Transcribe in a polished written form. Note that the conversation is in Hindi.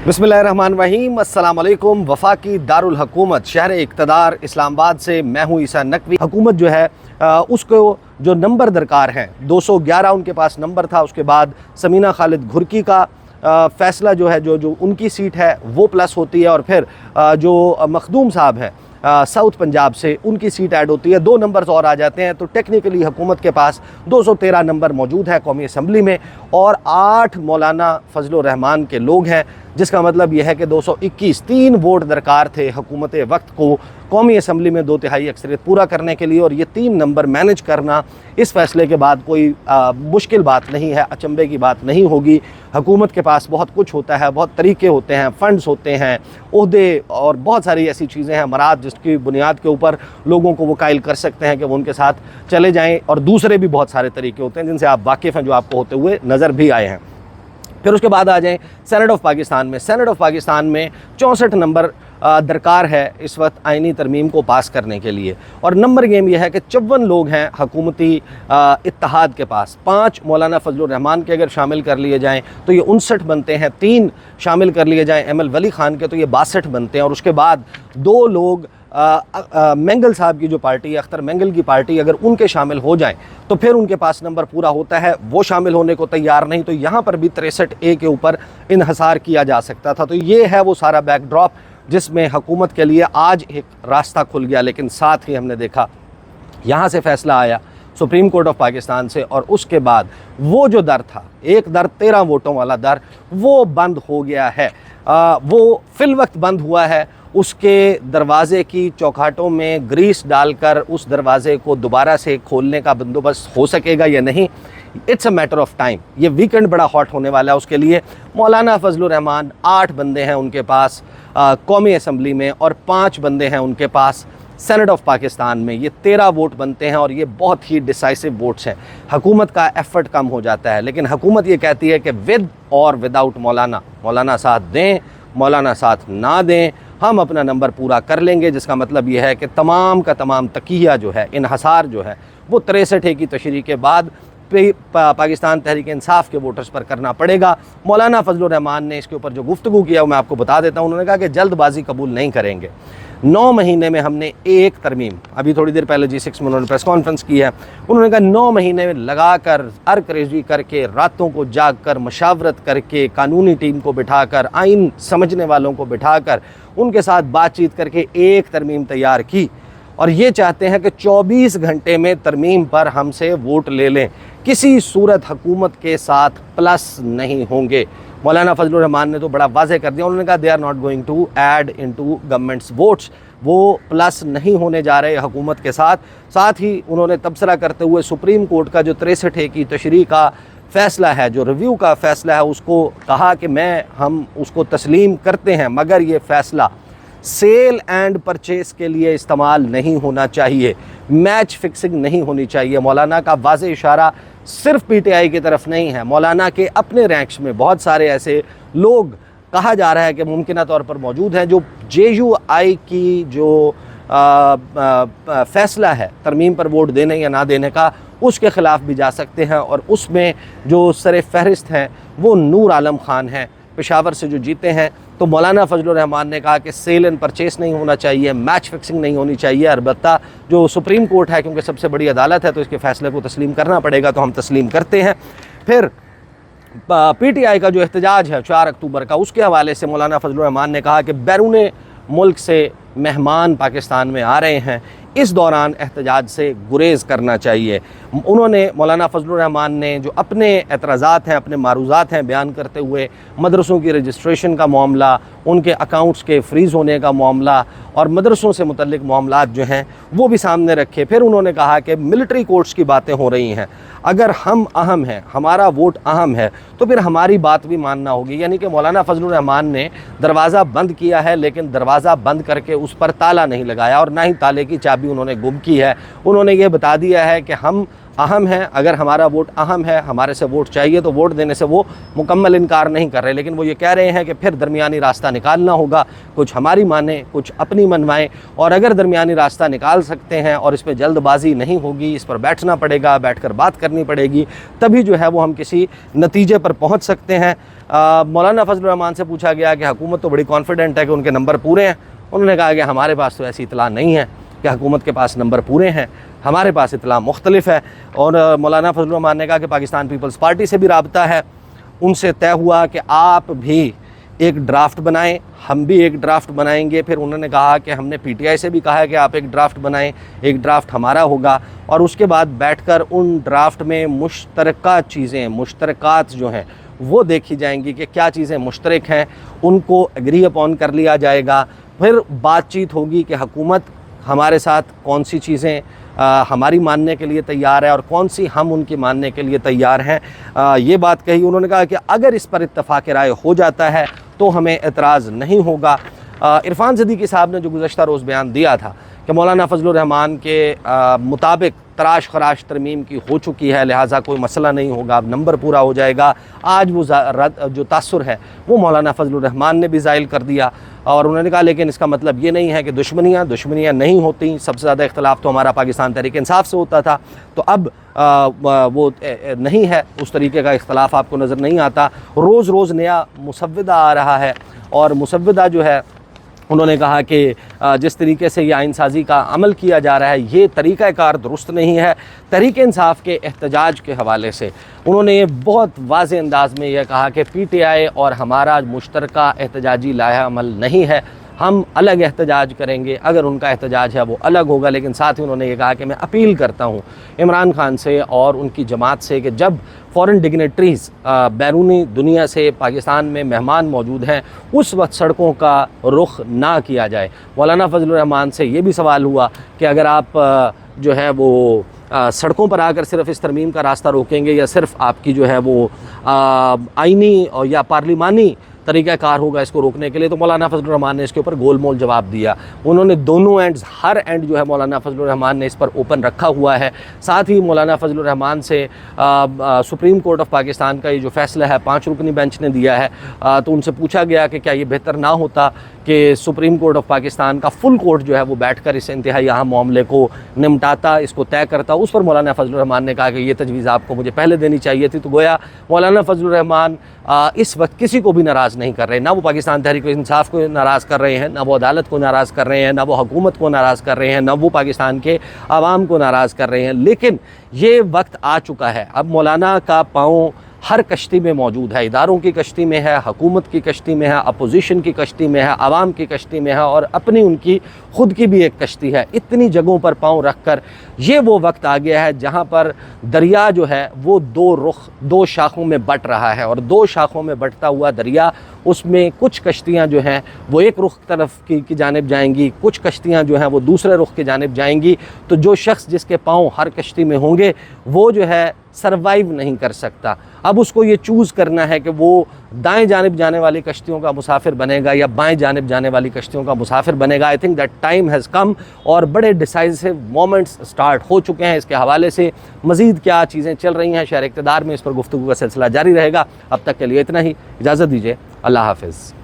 बिस्मिल्लाहिर्रहमानिर्रहीम, अस्सलाम वालेकुम। वफाकी दारुल हुकूमत शहर इक़्तिदार इस्लामाबाद से मैं हूँ ईसा नकवी। हुकूमत जो है उसको जो नंबर दरकार हैं 211 उनके पास नंबर था। उसके बाद समीना खालिद घुरकी का फ़ैसला जो है जो उनकी सीट है वो प्लस होती है, और फिर जो मखदूम साहब हैं साउथ पंजाब से उनकी सीट ऐड होती है। 2 नंबर्स और आ जाते हैं, तो टेक्निकली हुकूमत के पास 213 नंबर मौजूद है कौमी असम्बली में, और 8 मौलाना फजलुर रहमान के लोग हैं, जिसका मतलब यह है कि 221 3 वोट दरकार थे हुकूमत वक्त को कौमी असम्बली में 2/3 अक्सरियत पूरा करने के लिए। और ये 3 नंबर मैनेज करना इस फैसले के बाद कोई मुश्किल बात नहीं है, अचंभे की बात नहीं होगी। हुकूमत के पास बहुत कुछ होता है, बहुत तरीके होते हैं, फ़ंड्स होते हैं, ओहदे और बहुत सारी ऐसी चीज़ें हैं, मराद जिसकी बुनियाद के ऊपर लोगों को वो कायल कर सकते हैं कि वो उनके साथ चले जाएँ। और दूसरे भी बहुत सारे तरीके होते हैं जिनसे आप वाकिफ़ हैं, जो आपको होते हुए नज़र भी आए हैं। फिर उसके बाद आ जाएँ सेनेट ऑफ पाकिस्तान में। सेनेट ऑफ पाकिस्तान में 64 नंबर दरकार है इस वक्त आइनी तरमीम को पास करने के लिए। और नंबर गेम यह है कि 54 लोग हैं हुकूमती इत्तेहाद के पास। 5 मौलाना फजलुर रहमान के अगर शामिल कर लिए जाएँ तो ये 59 बनते हैं। 3 शामिल कर लिए जाएँ एम एल वली ख़ान के तो ये 62 बनते हैं। और उसके बाद 2 लोग मेंगल साहब की जो पार्टी है, अख्तर मेंगल की पार्टी, अगर उनके शामिल हो जाएं तो फिर उनके पास नंबर पूरा होता है। वो शामिल होने को तैयार नहीं, तो यहाँ पर भी 63A के ऊपर इन्हसार किया जा सकता था। तो ये है वो सारा बैकड्रॉप जिसमें हुकूमत के लिए आज एक रास्ता खुल गया। लेकिन साथ ही हमने देखा यहाँ से फ़ैसला आया सुप्रीम कोर्ट ऑफ पाकिस्तान से, और उसके बाद वो जो दर था, एक दर 13 वोटों वाला दर, वो बंद हो गया है। वो फिल वक्त बंद हुआ है। उसके दरवाज़े की चौखाटों में ग्रीस डालकर उस दरवाज़े को दोबारा से खोलने का बंदोबस्त हो सकेगा या नहीं, it's a matter of time. ये वीकेंड बड़ा हॉट होने वाला है उसके लिए। मौलाना फजलुर रहमान 8 बंदे हैं उनके पास कौमी असम्बली में, और 5 बंदे हैं उनके पास सेनेट ऑफ पाकिस्तान में। ये 13 वोट बनते हैं, और ये बहुत ही डिसाइसिव वोट्स हैं। हुकूमत का एफ़र्ट कम हो जाता है, लेकिन हुकूमत ये कहती है कि विद और विदाउट मौलाना, मौलाना साथ दें, मौलाना साथ ना दें, हम अपना नंबर पूरा कर लेंगे। जिसका मतलब यह है कि तमाम का तमाम तकिया जो है, इन्हसार जो है, वो 63A की तशरीह के बाद पाकिस्तान तहरीक इंसाफ के वोटर्स पर करना पड़ेगा। मौलाना फजलुर रहमान ने इसके ऊपर जो गुफ्तगू किया वो मैं आपको बता देता हूँ। उन्होंने कहा कि जल्दबाजी कबूल नहीं करेंगे। 9 महीने में हमने एक तरमीम, अभी थोड़ी देर पहले G6 में उन्होंने प्रेस कॉन्फ्रेंस की है, उन्होंने कहा 9 महीने में लगाकर अर्क-रेज़ी करके, रातों को जाग कर, मशावरत करके, कानूनी टीम को बिठाकर, आइन समझने वालों को बिठाकर, उनके साथ बातचीत करके एक तरमीम तैयार की। और ये चाहते हैं कि 24 घंटे में तरमीम पर हमसे वोट ले लें। किसी सूरत हुकूमत के साथ प्लस नहीं होंगे। मौलाना फजलुर रहमान ने तो बड़ा वाज़ेह कर दिया। उन्होंने कहा they are not going to add into government's votes. वो प्लस नहीं होने जा रहे हुकूमत के साथ। साथ ही उन्होंने तबसरा करते हुए सुप्रीम कोर्ट का जो 63A की तशरीह का फ़ैसला है, जो रिव्यू का फ़ैसला है, उसको कहा कि हम उसको तस्लीम करते हैं, मगर ये फ़ैसला सेल एंड परचेस के लिए इस्तेमाल नहीं होना चाहिए, मैच फिक्सिंग नहीं होनी चाहिए। मौलाना का वाज़ेह इशारा सिर्फ PTI की तरफ नहीं है, मौलाना के अपने रैंक्स में बहुत सारे ऐसे लोग कहा जा रहा है कि मुमकिन तौर पर मौजूद हैं, जो JUI की जो फ़ैसला है तरमीम पर वोट देने या ना देने का, उसके ख़िलाफ़ भी जा सकते हैं। और उसमें जो सर फहरिस्त हैं वो नूर आलम ख़ान हैं, पेशावर से जो जीते हैं। तो मौलाना फजलुर रहमान ने कहा कि सेल एंड परचेस नहीं होना चाहिए, मैच फिक्सिंग नहीं होनी चाहिए। अलबत्ता जो सुप्रीम कोर्ट है, क्योंकि सबसे बड़ी अदालत है, तो इसके फ़ैसले को तस्लीम करना पड़ेगा, तो हम तस्लीम करते हैं। फिर PTI का जो एहतजाज है 4 अक्टूबर का, उसके हवाले से मौलाना फजलुर रहमान ने कहा कि बैरून मुल्क से मेहमान पाकिस्तान में आ रहे हैं, इस दौरान एहतजाज से गुरेज़ करना चाहिए। उन्होंने मौलाना फजलुर रहमान ने जो अपने एतराज़ात हैं, अपने मारूज़ात हैं, बयान करते हुए मदरसों की रजिस्ट्रेशन का मामला, उनके अकाउंट्स के फ्रीज़ होने का मामला और मदरसों से मुतल्लिक़ मामलात जो हैं वो भी सामने रखे। फिर उन्होंने कहा कि मिलिट्री कोर्ट्स की बातें हो रही हैं, अगर हम अहम हैं, हमारा वोट अहम है, तो फिर हमारी बात भी मानना होगी। यानी कि मौलाना फजलुर रहमान ने दरवाज़ा बंद किया है, लेकिन दरवाज़ा बंद करके उस पर ताला नहीं लगाया, और ना ही ताले की चाबी उन्होंने गुम की है। उन्होंने ये बता दिया है कि हम अहम है, अगर हमारा वोट अहम है, हमारे से वोट चाहिए, तो वोट देने से वो मुकम्मल इनकार नहीं कर रहे। लेकिन वो ये कह रहे हैं कि फिर दरमियानी रास्ता निकालना होगा, कुछ हमारी माने, कुछ अपनी मनवाएं, और अगर दरमियानी रास्ता निकाल सकते हैं और इस पर जल्दबाजी नहीं होगी, इस पर बैठना पड़ेगा, बैठकर बात करनी पड़ेगी, तभी जो है वो हम किसी नतीजे पर पहुंच सकते हैं। मौलाना फजलुर रहमान से पूछा गया कि हुकूमत तो बड़ी कॉन्फिडेंट है कि उनके नंबर पूरे हैं। उन्होंने कहा कि हमारे पास तो ऐसी इतला नहीं है कि हुकूमत के पास नंबर पूरे हैं, हमारे पास इतला मुख्तलिफ है। और मौलाना फजलुर रहमान ने कहा कि पाकिस्तान पीपल्स पार्टी से भी राब्ता है, उनसे तय हुआ कि आप भी एक ड्राफ्ट बनाएं, हम भी एक ड्राफ्ट बनाएंगे। फिर उन्होंने कहा कि हमने पीटीआई से भी कहा है कि आप एक ड्राफ्ट बनाएं, एक ड्राफ्ट हमारा होगा, और उसके बाद बैठकर उन ड्राफ्ट में मुश्तरका चीज़ें, मुश्तरकात जो हैं वो देखी जाएंगी कि क्या चीज़ें मुश्तरक हैं, उनको एग्री अपॉन कर लिया जाएगा। फिर बातचीत होगी कि हुकूमत हमारे साथ कौन सी चीज़ें हमारी मानने के लिए तैयार है और कौन सी हम उनकी मानने के लिए तैयार हैं। ये बात कही। उन्होंने कहा कि अगर इस पर इत्तफाक राय हो जाता है तो हमें एतराज़ नहीं होगा। इरफान सिद्दीकी साहब ने जो गुज़श्ता रोज़ बयान दिया था कि मौलाना फजलुर रहमान के मुताबिक तराश खराश तरमीम की हो चुकी है, लिहाजा कोई मसला नहीं होगा, अब नंबर पूरा हो जाएगा, आज वो जो तासुर है वो मौलाना फजलुर रहमान ने भी ज़ाइल कर दिया। और उन्होंने कहा लेकिन इसका मतलब ये नहीं है कि दुश्मनियाँ नहीं होती, सबसे ज़्यादा इख्तलाफ तो हमारा पाकिस्तान तहरीक इंसाफ से होता था, तो अब वो नहीं है, उस तरीके का इख्तलाफ आपको नज़र नहीं आता। रोज़ रोज़ नया मुसव्विदा आ रहा है, और मुसव्विदा जो है उन्होंने कहा कि जिस तरीके से ये आइन साज़ी का अमल किया जा रहा है ये तरीक़ाकार दुरुस्त नहीं है। तहरीक इंसाफ के एहतजाज के हवाले से उन्होंने बहुत वाज़े अंदाज में यह कहा कि पीटीआई और हमारा मुश्तरका एहतजाजी लाया अमल नहीं है, हम अलग एहतजाज करेंगे, अगर उनका एहतजाज है वो अलग होगा। लेकिन साथ ही उन्होंने ये कहा कि मैं अपील करता हूँ इमरान खान से और उनकी जमात से कि जब फ़ॉरेन डिग्नेटरीज़ बैरूनी दुनिया से पाकिस्तान में मेहमान मौजूद हैं उस वक्त सड़कों का रुख ना किया जाए। मौलाना फजलुर रहमान से ये भी सवाल हुआ कि अगर आप जो है वो सड़कों पर आकर सिर्फ इस तरमीम का रास्ता रोकेंगे या सिर्फ आपकी जो है वो आइनी और या पार्लिमानी तरीक़ाकार होगा इसको रोकने के लिए, तो मौलाना फजलुर रहमान ने इसके ऊपर गोल मोल जवाब दिया। उन्होंने दोनों एंड्स, हर एंड जो है मौलाना फजलुर रहमान ने इस पर ओपन रखा हुआ है। साथ ही मौलाना फजलुर रहमान से सुप्रीम कोर्ट ऑफ पाकिस्तान का ये जो फ़ैसला है 5 रुकनी बेंच ने दिया है, तो उनसे पूछा गया कि क्या ये बेहतर ना होता कि सुप्रीम कोर्ट ऑफ पाकिस्तान का फुल कोर्ट जो है वो बैठकर इस इंतहाई अहम मामले को निपटाता, इसको तय करता। उस पर मौलाना फजलुर रहमान ने कहा कि ये तजवीज़ आपको मुझे पहले देनी चाहिए थी। तो गोया मौलाना फजलुर रहमान इस वक्त किसी को भी नाराज़ नहीं कर रहे, ना वो पाकिस्तान तहरीक इंसाफ को नाराज़ कर रहे हैं, ना वो अदालत को नाराज़ कर रहे हैं, ना वो हुकूमत को नाराज़ कर रहे हैं, ना वो पाकिस्तान के आवाम को नाराज़ कर रहे हैं। लेकिन ये वक्त आ चुका है, अब मौलाना का पाँव हर कश्ती में मौजूद है, इदारों की कश्ती में है, हुकूमत की कश्ती में है, अपोजिशन की कश्ती में है, आवाम की कश्ती में है, और अपनी उनकी ख़ुद की भी एक कश्ती है। इतनी जगहों पर पाँव रख कर ये वो वक्त आ गया है जहाँ पर दरिया जो है वो दो शाखों में बट रहा है, और 2 शाखों में बटता हुआ दरिया, उसमें कुछ कश्तियाँ जो हैं वो एक रुख तरफ की जानिब जाएंगी, कुछ कश्तियाँ जो हैं वो दूसरे रुख की जानिब जाएंगी। तो जो शख्स जिसके पाँव हर कश्ती में होंगे वो जो है सरवाइव नहीं कर सकता। अब उसको ये चूज़ करना है कि वो दाएं जानिब जाने वाली कश्तियों का मुसाफिर बनेगा या बाएं जानिब जाने वाली कश्तियों का मुसाफिर बनेगा। I think that time has come, और बड़े डिसाइसिव मोमेंट्स स्टार्ट हो चुके हैं। इसके हवाले से मज़ीद क्या चीज़ें चल रही हैं शहर इक़्तिदार में, इस पर गुफ्तगू का सिलसिला जारी रहेगा। अब तक के लिए इतना ही, इजाज़त दीजिए, अल्लाह हाफ़िज़।